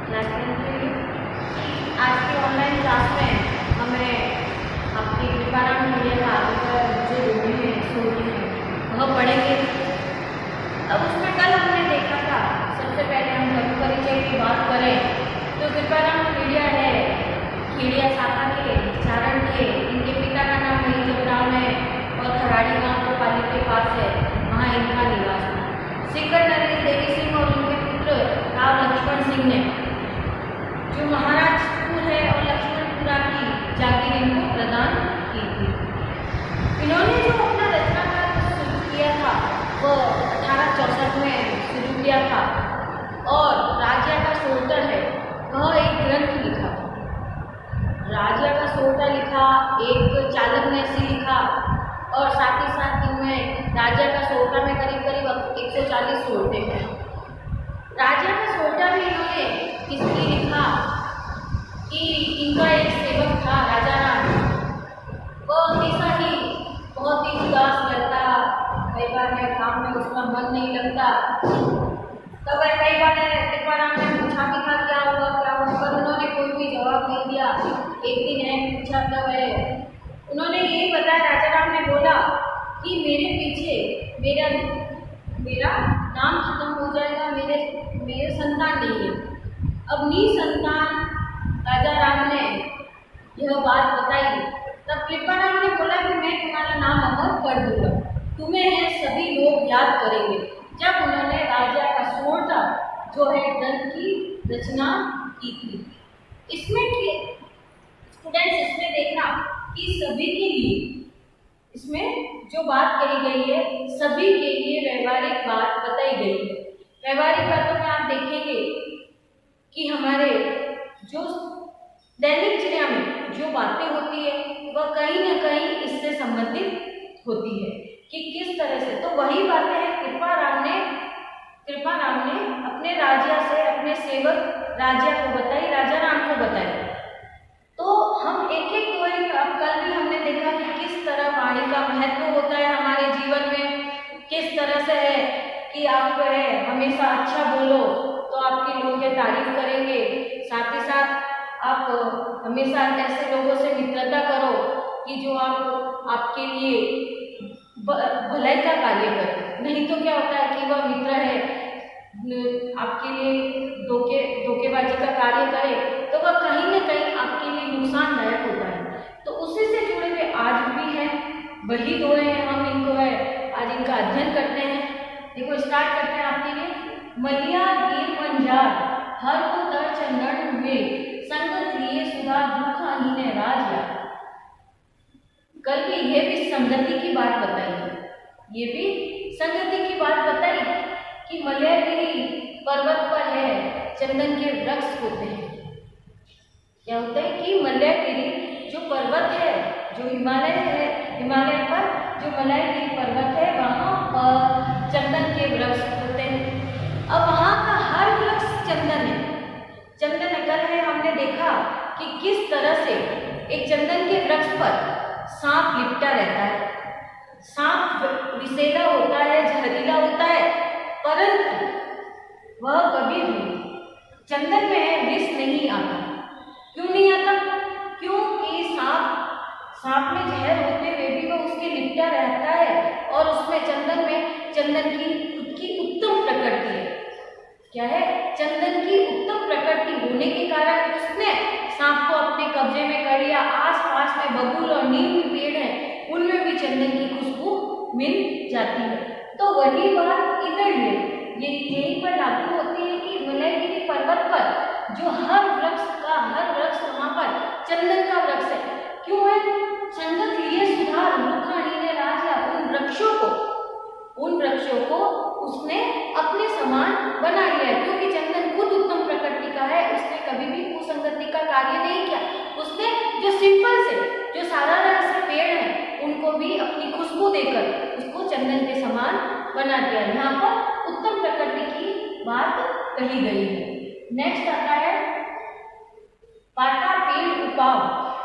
Class 10 के लिए। आज की ऑनलाइन क्लास में हमें आपकी कृपाराम मीडिया का आगे का जो रूटीन है स्टोरी है वह पढ़ेंगे। अब उसमें कल हमने देखा था, सबसे पहले हम लघु परिचय की बात करें तो कृपाराम मीडिया है खेड़िया शाखा के चारण के, इनके पिता का नाम महीजोराम है और खराड़ी गांव को पाली के पास है, वहाँ इनका निवास था। सिकर नरेश देवी सिंह और उनके पुत्र राव लक्ष्मण सिंह ने जो महाराजपुर है और लक्ष्मणपुरा की जागीर इनको प्रदान की थी। इन्होंने जो अपना रचना कार्य शुरू किया था वो 1864 में शुरू किया था और राज्य का सोटर है वह एक ग्रंथ लिखा। राज्य का सोटा लिखा, एक चालक नैसी लिखा और साथ ही साथ इनमें राज्य का सोटा में करीब करीब 140 सोटे हैं। राज्य का सोटा भी इन्होंने किसकी लिखा कि इनका एक सेवक था राजा राम, वो हमेशा ही बहुत ही उदास रहता, कई बार काम में उसका मन नहीं लगता। तो वह कई बार कृपाराम ने पूछा कि था क्या हुआ, पर उन्होंने कोई भी जवाब नहीं दिया। एक दिन है पूछा तब है उन्होंने यही बताया, राजा राम ने बोला कि मेरे पीछे मेरा नाम खत्म हो जाएगा, मेरे संतान नहीं है। अब निसंतान राजा राम ने यह बात बताई, तब कृपाराम ने बोला कि मैं तुम्हारा नाम अमर कर दूंगा, तुम्हें सभी लोग याद करेंगे। जब उन्होंने राजा का सोटा जो है ग्रंथ की रचना की थी। इसमें स्टूडेंट्स इसमें देखना कि सभी के लिए इसमें जो बात कही गई है सभी के लिए व्यवहारिक बात बताई गई है। व्यवहारिक बातों में आप देखेंगे कि हमारे जो दैनिक दिनचर्या में जो बातें होती है वह कहीं न कहीं इससे संबंधित होती है कि किस तरह से। तो वही बातें हैं कृपाराम ने अपने राजा से अपने सेवक राजा को बताई, राजा राम को बताई। तो हम एक एक पॉइंट, अब कल भी हमने देखा कि किस तरह वाणी का महत्व होता है हमारे जीवन में, किस तरह से है कि आप है हमेशा अच्छा बोलो तो आपके लोग ये तारीफ करेंगे। साथ ही साथ आप हमेशा ऐसे लोगों से मित्रता करो कि जो आपके लिए भलाई का कार्य करे। नहीं तो क्या होता है कि वह मित्र है आपके लिए धोखेबाजी का कार्य करे तो वह कहीं न कहीं आपके लिए नुकसानदायक होता है। तो उसी से जुड़े हुए आज भी हैं, वही दो हैं, हम इनको है आज इनका अध्ययन करते हैं। देखो स्टार्ट करते हैं आपके लिए। मलिया गिर मंजार हर को तर चंदन हुए, संगत लिए सुधा दुख अहीने राजा। कल भी ये भी संगति की बात बताई, ये भी संगति की बात बताई कि मलयागिरी पर्वत पर है चंदन के वृक्ष होते हैं। क्या होता है कि मलयागिरी जो पर्वत है, जो हिमालय है, हिमालय पर जो मलयागिरी पर्वत है वहाँ पर चंदन के वृक्ष होते हैं। अब वहाँ का हर वृक्ष चंदन है। चंदन कल है हमने देखा कि किस तरह से एक चंदन के वृक्ष पर सांप लिपटा रहता है। सांप विषैला होता है, जहरीला होता है, परंतु वह कभी भी चंदन में विष नहीं आता। क्यों नहीं आता? क्योंकि सांप में जहर होते हुए भी वह उसके लिपटा रहता है और उसमें चंदन की खुद की उत्तम प्रकृति है। क्या है? चंदन की उत्तम प्रकृति होने के कारण उसने सांप को अपने कब्जे में कर लिया। आस-पास में बबूल और नीम के पेड़ हैं, उनमें भी चंदन की खुशबू मिल जाती है। तो वही बात इधर है, ये यहीं पर लागू होती है कि मलयागिरी पर्वत पर जो हर वृक्ष वहाँ पर चंदन का वृक्ष है। क्यों है? संगत लिए सुधार मुखानी राजा, उन वृक्षों को उसने अपने समान बना लिया क्योंकि चंदन खुद उत्तम प्रकृति का है। उसने कभी भी कुसंगति का कार्य नहीं किया। उसने जो सिंपल से जो साधारण से पेड़ हैं उनको भी अपनी खुशबू देकर उसको चंदन के समान बना दिया। यहाँ पर उत्तम प्रकृति की बात कही गई है। नेक्स्ट आता है पाटा पेड़ उपाव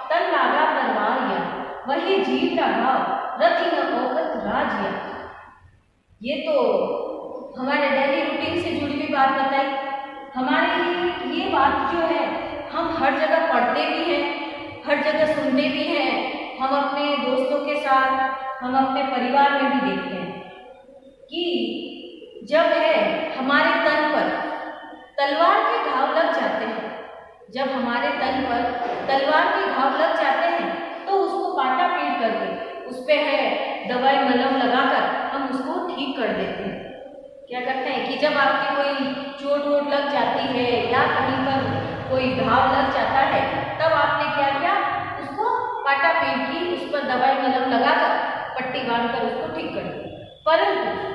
तन लागा तलवारिया, वही जीव का भाव रति न औकत राजिया। ये तो हमारे डेली रूटीन से जुड़ी हुई बात बताई हमारी ये बात जो है हम हर जगह पढ़ते भी हैं, हर जगह सुनते भी हैं, हम अपने दोस्तों के साथ, हम अपने परिवार में भी देखते हैं कि जब है हमारे तन पर तलवार के घाव लग जाते हैं, जब हमारे तन पर तलवार के घाव लग जाते हैं तो उसको पाटा पीट करके उस पे है दवाई मलहम लगाकर हम उसको ठीक कर देते हैं। क्या करते हैं कि जब आपकी कोई चोट वोट लग जाती है या कहीं पर कोई घाव लग जाता है तब आपने क्या किया, उसको पाटा पीट की उस पर दवाई मलहम लगाकर पट्टी बांधकर उसको ठीक कर दिया। परंतु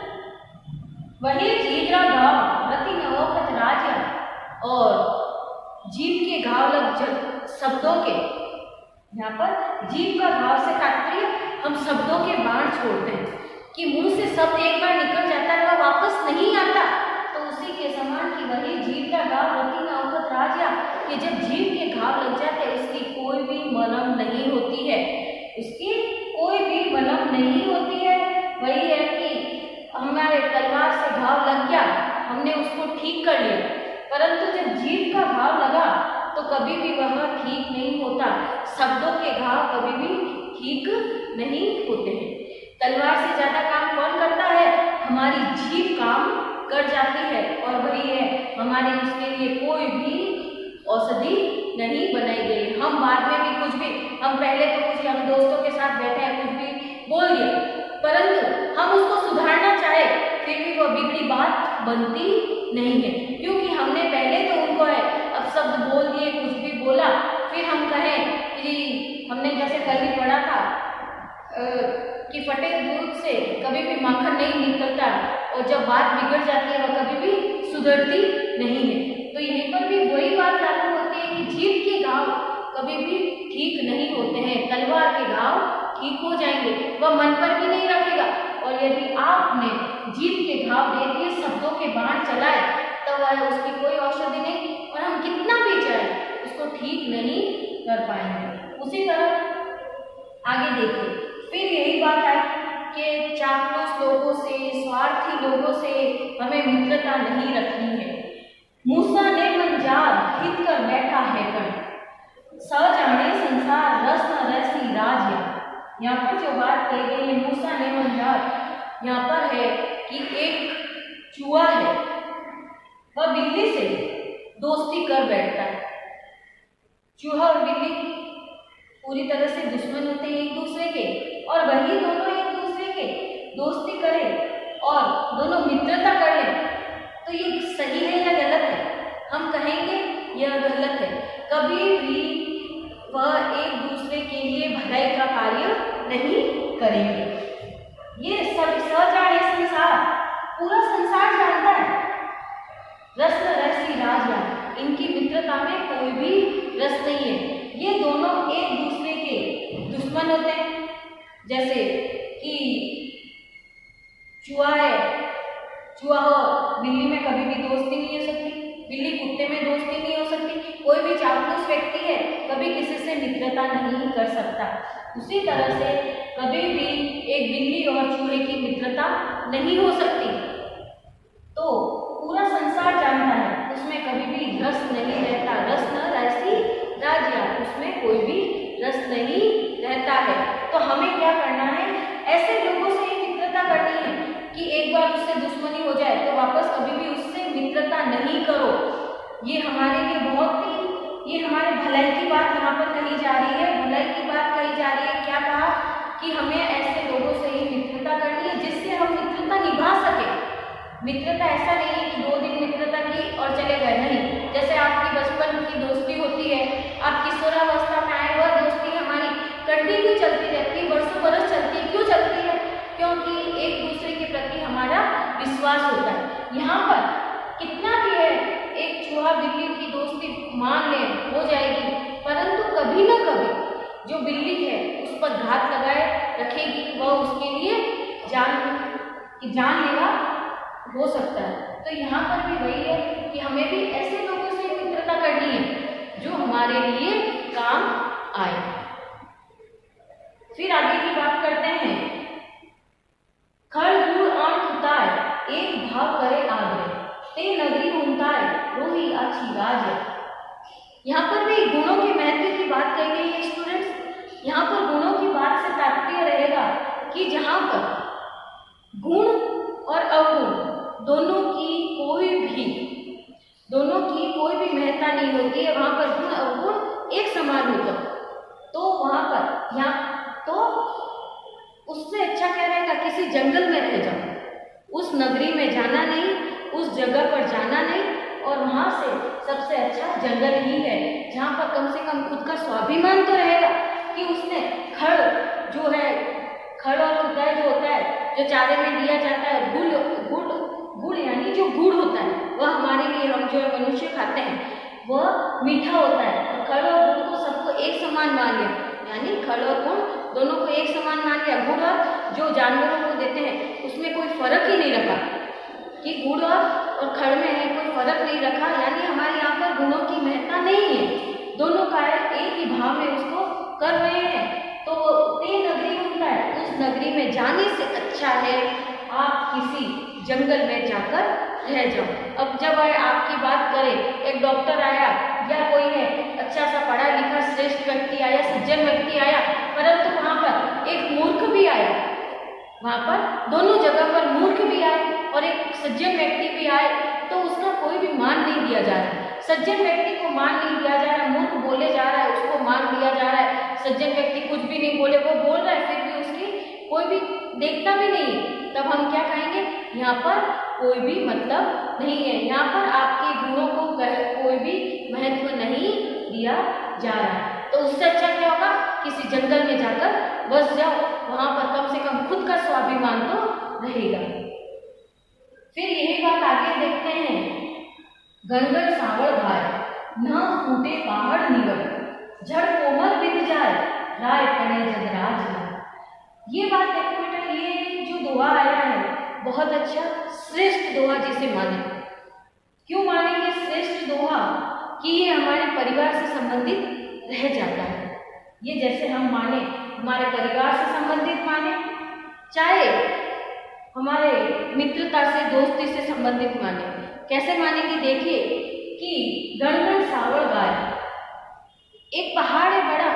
वही जीवरा घाव रति नवोखत राजा और जीव के घाव लग शब्दों के, यहाँ पर जीव का घाव से तात्पर्य हम शब्दों के बाण छोड़ते हैं कि मुंह से शब्द एक बार निकल जाता है वह वापस नहीं आता, तो उसी के समान कि वही जीव का घाव रति नवोखत राजा कि जब जीव के घाव लग जाते हैं उसकी कोई भी मलहम नहीं होती है, उसकी कोई भी मलहम नहीं होती है। वही है कि हमारे तलवार से घाव लग गया, हमने उसको ठीक कर लिया, परंतु जब जीव का घाव लगा तो कभी भी वह ठीक नहीं होता। शब्दों के घाव कभी भी ठीक नहीं होते हैं। तलवार से ज्यादा काम कौन करता है, हमारी जीभ काम कर जाती है और वही है हमारी उसके लिए कोई भी औषधि नहीं बनाई गई। हम बाद में भी कुछ भी, हम पहले तो कुछ हम दोस्तों के साथ बैठे हैं कुछ भी बोल दिया, परंतु हम उसको सुधारना चाहे फिर भी वह बिगड़ी बात बनती नहीं है, क्योंकि हमने पहले तो उनको है अब शब्द बोल दिए, कुछ भी बोला, फिर हम कहें कि हमने जैसे कल ही पढ़ा था कि फटे दूध से कभी भी माखन नहीं निकलता और जब बात बिगड़ जाती है वह कभी भी सुधरती नहीं है। तो यहीं पर भी वही बात लागू होती है कि जीभ के घाव कभी भी ठीक नहीं होते हैं, तलवार के घाव ठीक हो जाएंगे, वह मन पर भी नहीं रखेगा। और यदि आपने जीभ के घाव दे दिए, शब्दों के बाण चलाए, तो वह उसकी कोई औषधि नहीं और हम कितना भी चाहे उसको ठीक नहीं कर पाएंगे। उसी तरह आगे देखिए, फिर यही बात आई कि चापलूस लोगों से, स्वार्थी लोगों से हमें मित्रता नहीं रखनी है। मूसा ने मंजार हित कर बैठा है कण, सजाने संसार रस न रसी राज्य। यहाँ पर जो बात कही गई है मूसा ने मंजार, यहाँ पर है कि एक चूहा है वह बिल्ली से दोस्ती कर बैठता है। चूहा और बिल्ली पूरी तरह से दुश्मन होते हैं एक दूसरे के, और वही दोनों एक दूसरे के दोस्ती करें और दोनों मित्रता कर लें, तो ये सही है या गलत है? हम कहेंगे यह गलत है। कभी भी वह एक दूसरे के लिए भलाई का कार्य नहीं करेंगे। ये सब सजाने संसार, पूरा संसार जानता है, रस न रसी राजा, इनकी मित्रता में कोई भी रस नहीं है। ये दोनों एक दूसरे के दुश्मन होते हैं। जैसे कि चूहा है, चूहा हो बिल्ली में कभी भी दोस्ती नहीं हो सकती, बिल्ली कुत्ते में दोस्ती नहीं हो सकती, कोई भी चापलूस व्यक्ति है कभी किसी से मित्रता नहीं कर सकता। उसी तरह से कभी भी एक बिल्ली और चूहे की मित्रता नहीं हो सकती। तो पूरा संसार जानता है उसमें कभी भी रस नहीं रहता, रस न रसी राजा, उसमें कोई भी रस नहीं रहता है। तो हमें क्या करना है, ऐसे लोगों से ही मित्रता करनी है कि एक बार उससे दुश्मनी हो जाए तो वापस कभी भी उससे मित्रता नहीं करो। ये हमारे लिए बहुत ही, ये हमारे भलाई की बात यहाँ पर कही जा रही है, भलाई की बात कही जा रही है। क्या कहा कि हमें ऐसे लोगों से ही मित्रता करनी है जिससे हम मित्रता निभा सके। मित्रता ऐसा नहीं है कि 2 दिन मित्रता की और चले गए, नहीं। जैसे आपकी बचपन की दोस्ती होती है, आप किशोरावस्था में आए, वह दोस्ती हमारी कंटिन्यू चलती रहती है, वर्षों बरस चलती है। क्यों चलती है? क्योंकि एक दूसरे के प्रति हमारा विश्वास होता है। यहाँ पर कितना भी है, एक चूहा बिल्ली की दोस्ती मान ले हो जाएगी, परंतु कभी ना कभी जो बिल्ली है उस पर घात लगाए रखेगी, वह उसके लिए जानलेवा हो सकता है। तो यहाँ पर भी वही है कि हमें भी ऐसे लोगों से मित्रता करनी है जो हमारे लिए काम आए। फिर आगे की बात करते हैं, खर दूर आंख उतार एक भाव करे आग्रह। ते नगरी उमताय रोही आछी राज्य। यहाँ पर भी गुणों के महत्व की बात कही गई है स्टूडेंट्स। यहाँ पर गुणों की बात से तात्पर्य रहेगा कि जहाँ पर गुण और अवगुण दोनों की कोई भी महत्ता नहीं होती है, वहाँ पर गुण अवगुण एक समान होगा, तो वहाँ पर यहाँ तो उससे अच्छा क्या रहेगा, किसी जंगल में रह जाओ, उस नगरी में जाना नहीं, उस जगह पर जाना नहीं, और वहाँ से सबसे अच्छा जंगल ही है जहाँ पर कम से कम खुद का स्वाभिमान तो रहेगा कि उसने खड़ और खुदाई जो होता है, जो चारे में दिया जाता है, गुड़ यानी जो गुड़ होता है वह हमारे लिए, हम जो मनुष्य खाते हैं वह मीठा होता है, और खड़ और गुड़ को सबको एक समान मान लिया, यानी खड़ और गुड़ दोनों को एक समान मान लिया। गुड़ और जो जानवरों को देते हैं उसमें कोई फर्क ही नहीं रखा कि गुड़ और खड़ में है, कोई फर्क नहीं रखा, यानी हमारे यहाँ पर गुणों की महत्ता नहीं है, दोनों का एक ही भाव में उसको कर रहे हैं। तो ते नगरी होता है, उस नगरी में जाने से अच्छा है आप किसी जंगल में जाकर रह जाओ। अब जब आपकी बात करें, एक डॉक्टर आया या कोई है अच्छा सा पढ़ा लिखा श्रेष्ठ व्यक्ति आया, सज्जन व्यक्ति आया, परंतु वहाँ पर एक मूर्ख भी आया, वहाँ पर दोनों जगह पर मूर्ख भी आए और एक सज्जन व्यक्ति भी आए, तो उसका कोई भी मान नहीं दिया जा रहा है। सज्जन व्यक्ति को मान नहीं दिया जा रहा है, मूर्ख बोले जा रहा है, उसको मान दिया जा रहा है। सज्जन व्यक्ति कुछ भी नहीं बोले, वो बोल रहा है, फिर भी उसकी कोई भी देखता भी नहीं है, तब हम क्या कहेंगे, यहाँ पर कोई भी मतलब नहीं है, यहाँ पर आपके गुणों को कोई भी महत्व नहीं दिया जा रहा है। तो उससे अच्छा क्या होगा, किसी जंगल में जाकर बस जाओ, वहां पर कम से कम खुद का स्वाभिमान तो रहेगा। फिर यही बात आगे देखते हैं, गणगण सावर भाई न फूटे पहाड़ निवर, जड़ कोमल बित जाए राय पड़े जगराज में। ये बात देखो बेटा, ये जो दोहा आया है बहुत अच्छा श्रेष्ठ दोहा जिसे माने। क्यों मानेंगे श्रेष्ठ दोहा, कि ये हमारे परिवार से संबंधित रह जाता है। ये जैसे हम माने, हमारे परिवार से संबंधित माने, चाहे हमारे मित्रता से दोस्ती से संबंधित माने। कैसे मानेंगे, देखिए कि गणगण सावर गाय, एक पहाड़ है बड़ा,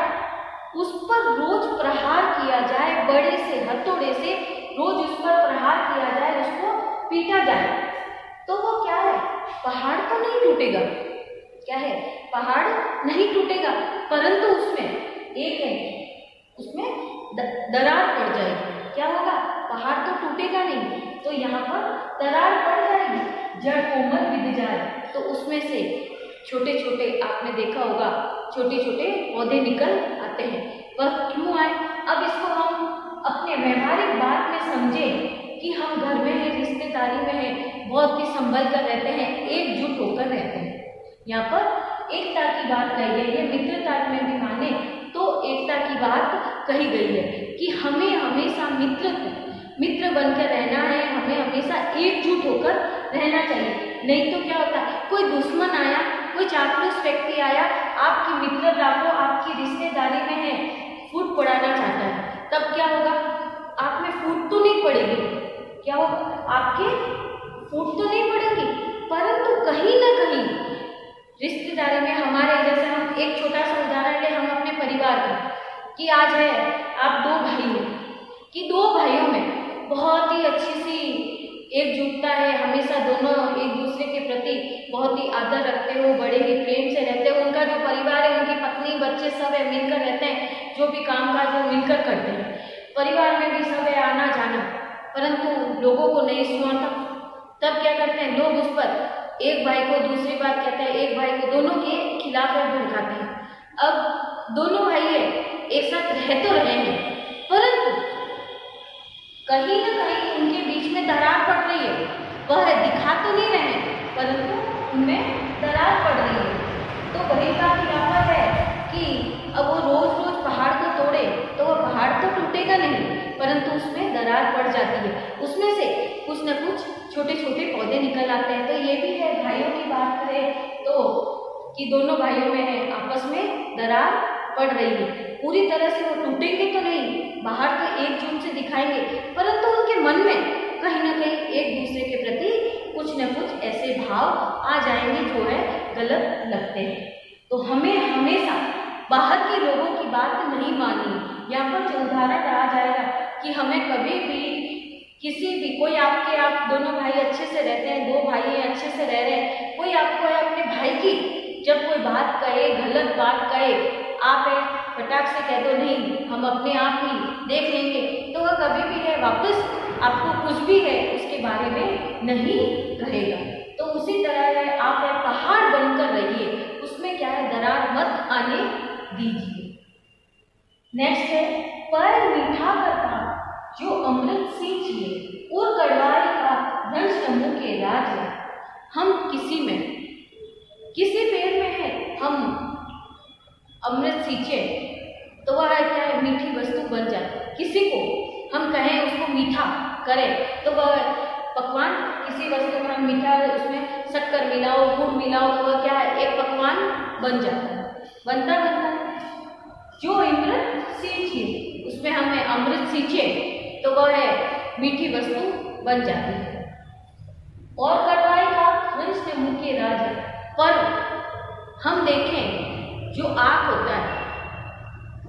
उस पर रोज प्रहार किया जाए, बड़े से हथौड़े से रोज उस पर प्रहार किया जाए, उसको पीटा जाए, तो वो क्या है, पहाड़ तो नहीं टूटेगा, क्या है, पहाड़ नहीं टूटेगा, परंतु उसमें एक है, उसमें दरार पड़ जाएगी। क्या होगा, पहाड़ तो टूटेगा नहीं, तो यहाँ पर दरार पड़ जाएगी, जड़ कोमल बिध जाए, तो उसमें से छोटे छोटे, आपने देखा होगा, छोटे छोटे पौधे निकल आते हैं। वह क्यों आए, अब इसको हम अपने व्यवहारिक बात में समझें कि हम घर में हैं, रिश्तेदारी में हैं, बहुत ही संभल कर रहते हैं, एकजुट होकर रहते हैं। यहाँ पर एकता की बात कही गई है, मित्रता में भी माने तो एकता की बात कही गई है कि हमें हमेशा मित्र बनकर रहना है, हमें हमेशा एकजुट होकर रहना चाहिए। नहीं तो क्या होता है, कोई दुश्मन आया, कोई चापलूस व्यक्ति आया, आपकी मित्रता को, आपकी रिश्तेदारी में है, फूट पड़ाना चाहता है, तब क्या होगा, आप में फूट तो नहीं पड़ेगी, क्या होगा, आपके फूट तो नहीं पड़ेगी, परंतु कहीं ना कहीं रिश्तेदारी में हमारे, जैसे हम एक छोटा सा उदाहरण ले, हम अपने परिवार का, कि आज है आप दो भाई हो, कि दो भाइयों में बहुत ही अच्छी सी एकजुटता है, हमेशा दोनों एक दूसरे के प्रति बहुत ही आदर रखते हो, बड़े ही प्रेम से रहते हो, उनका जो परिवार है, उनकी पत्नी बच्चे सब है, मिलकर रहते हैं, जो भी काम काज वो मिलकर करते हैं, परिवार में भी सब है, आना जाना, परंतु लोगों को नहीं सुनाता, तब क्या करते हैं लोग, उस पर एक भाई को दूसरी बात कहते हैं, एक भाई को, दोनों के खिलाफ भड़काते हैं। अब दोनों भाई है, एक साथ रह तो रहे हैं, परंतु कहीं ना कहीं उनके बीच में दरार पड़ रही है, वह दिखा तो नहीं रहे, परंतु उनमें दरार पड़ रही है। तो वही बात यहाँ पर है कि अब वो रोज रोज पहाड़ को तोड़े तो वह पहाड़ तो टूटेगा नहीं, परंतु उसमें दरार पड़ जाती है, उसमें से कुछ न कुछ छोटे छोटे पौधे निकल आते हैं। तो ये भी है, भाइयों की बात करें तो, कि दोनों भाइयों में है, आपस में दरार पड़ रही है, पूरी तरह से वो टूटेंगे तो नहीं, बाहर तो एकजुट से दिखाएंगे, परंतु उनके मन में कहीं ना कहीं एक दूसरे के प्रति कुछ न न कुछ ऐसे भाव आ जाएंगे जो है गलत लगते हैं। तो हमें हमेशा बाहर के लोगों की बात नहीं माननी। यहाँ पर जो उदाहरण रहा जाएगा कि हमें कभी भी किसी भी कोई आप दोनों भाई अच्छे से रहते हैं, दो भाई हैं अच्छे से रह रहे हैं, कोई आपको है अपने भाई की जब कोई बात कहे, गलत बात कहे, आप है फटाक से कह दो नहीं हम अपने आप ही देख लेंगे, तो वह कभी भी है वापस आपको कुछ भी है उसके बारे में नहीं कहेगा। तो उसी तरह है आप है पहाड़ बनकर रहिए, उसमें क्या है दरार मत आने दीजिए। नेक्स्ट है पर मीठा करता जो अमृत सींचिए और कड़वाई का रंज समूह के राज है। हम किसी पेड़ में है हम अमृत सींचे तो वह क्या है मीठी वस्तु बन जाए। किसी को हम कहें उसको मीठा करें तो वह पकवान, किसी वस्तु में हम मीठा उसमें शक्कर मिलाओ, गुड़ मिलाओ तो वह क्या है एक पकवान बन जाता है, बनता है। जो अमृत सींचिए उसमें हमें अमृत सींचे तो वह है मीठी वस्तु बन जाती है। और कड़वाई का रंज मुँह के राज है। पर हम देखें जो आँख होता है,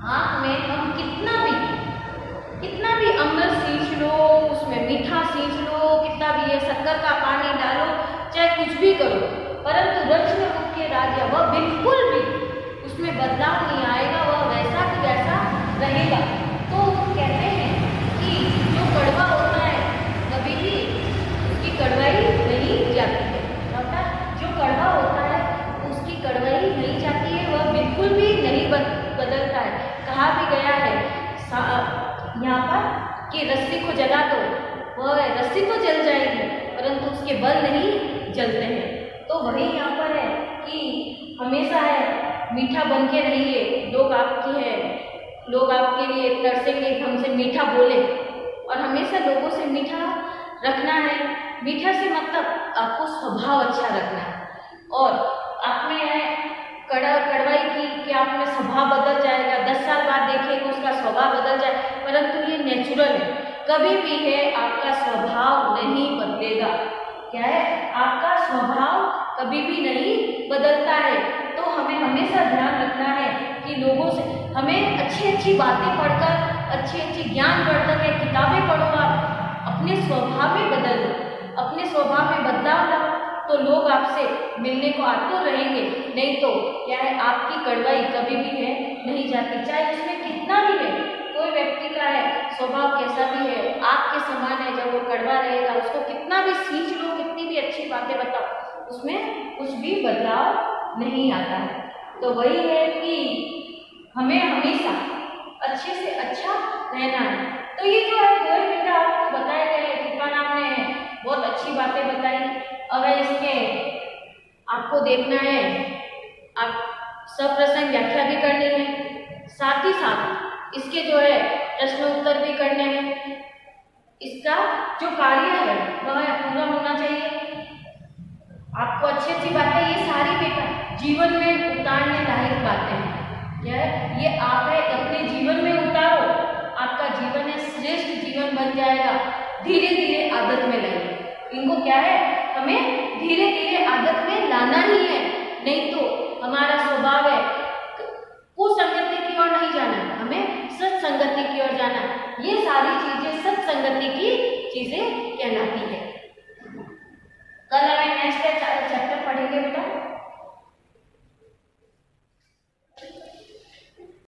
आँख में हम कितना भी अमृत सींच लो, उसमें मीठा सींच लो, कितना भी ये शक्कर का पानी डालो, चाहे कुछ भी करो, परंतु रंज मुँह के राज है वह बिल्कुल भी उसमें बदलाव नहीं आएगा, वह वैसा कि वैसा रहेगा। तो कहते हैं कि जो कड़वा होता है कभी भी उसकी कड़वाई नहीं जाती है, अर्थात जो कड़वा होता है उसकी कड़वाई नहीं जाती है, वह बिल्कुल भी नहीं बदलता है। कहा भी गया है यहाँ पर कि रस्सी को जला दो, वह रस्सी तो जल जाएगी परंतु उसके बल नहीं जलते हैं। तो वही यहाँ पर है कि हमेशा है मीठा बन के रहिए, लोग आपके लिए तरसेंगे हमसे मीठा बोले, और हमेशा लोगों से मीठा रखना है। मीठा से मतलब आपको स्वभाव अच्छा रखना है, और आप में है कड़वाई की कि आप में स्वभाव बदल जाएगा, 10 साल बाद देखेंगे उसका स्वभाव बदल जाए, परंतु ये नेचुरल है, कभी भी है आपका स्वभाव नहीं बदलेगा। क्या है आपका स्वभाव कभी भी नहीं बदलता है। तो हमें हमेशा ध्यान रखना है कि लोगों से हमें अच्छी बातें पढ़कर, अच्छी ज्ञान बढ़कर के किताबें पढ़ो, आप अपने स्वभाव में बदल लो, अपने स्वभाव में बदलाव लाओ, तो लोग आपसे मिलने को आतुर रहेंगे। नहीं तो क्या है आपकी कड़वाई कभी भी है नहीं जाती, चाहे उसमें कितना भी है, कोई व्यक्ति का है स्वभाव कैसा भी है, आपके समान है, जब वो कड़वा रहेगा उसको कितना भी सींच लो, कितनी भी अच्छी बातें बताओ, उसमें कुछ भी बदलाव नहीं आता है। तो वही है कि हमें हमेशा अच्छे से अच्छा रहना है। तो ये जो है 2 मिनट आपको बताए गए, कृपा ने बहुत अच्छी बातें बताई। अगर इसके आपको देखना है, आप सब प्रसंग व्याख्या भी करनी है, साथ ही साथ इसके जो है प्रश्न उत्तर भी करने हैं। इसका जो कार्य है वह पूरा होना चाहिए। आपको अच्छी बातें ये सारी बेटा जीवन में उतारने लायक बातें हैं। क्या है ये आप है अपने जीवन में उतारो, आपका जीवन है श्रेष्ठ जीवन बन जाएगा। धीरे धीरे आदत में लाइए इनको। क्या है हमें धीरे धीरे आदत में लाना ही है, नहीं तो हमारा स्वभाव है कुसंगति की ओर नहीं जाना है, हमें सत्संगति की ओर जाना है। ये सारी चीजें सत्संगति की चीजें कहलाती है। कल